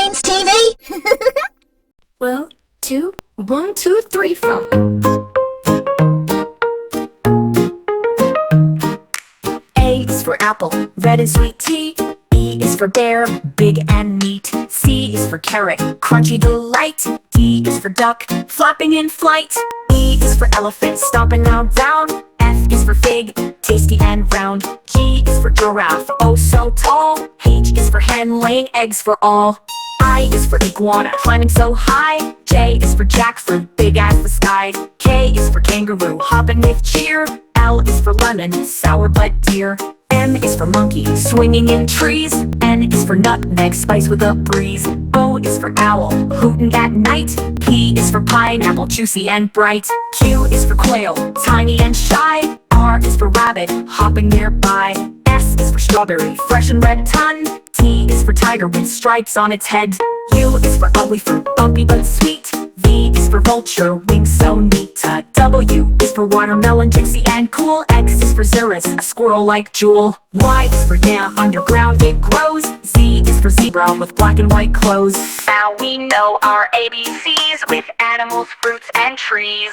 Science TV? Well, 2, 1, 2, 3, 4. A is for apple, red and sweet tea. B is for bear, big and neat. C is for carrot, crunchy delight. D is for duck, flapping in flight. E is for elephant, stomping out down. F is for fig, tasty and round. G is for giraffe, oh so tall. H is for hen, laying eggs for all. I is for iguana, climbing so high. J is for jackfruit, big as the sky. K is for kangaroo, hopping with cheer. L is for lemon, sour but dear. M is for monkey, swinging in trees. N is for nutmeg, spice with a breeze. O is for owl, hooting at night. P is for pineapple, juicy and bright. Q is for quail, tiny and shy. R is for rabbit, hopping nearby. S is for strawberry, fresh and red ton. T is for tiger with stripes on its head. U is for ugly fruit, bumpy but sweet. V is for vulture, wings so neat. W is for watermelon, jinxie and cool. X is for xeris, a squirrel like Jewel. Y is for yam, underground it grows. Z is for zebra with black and white clothes. Now we know our ABCs with animals, fruits, and trees.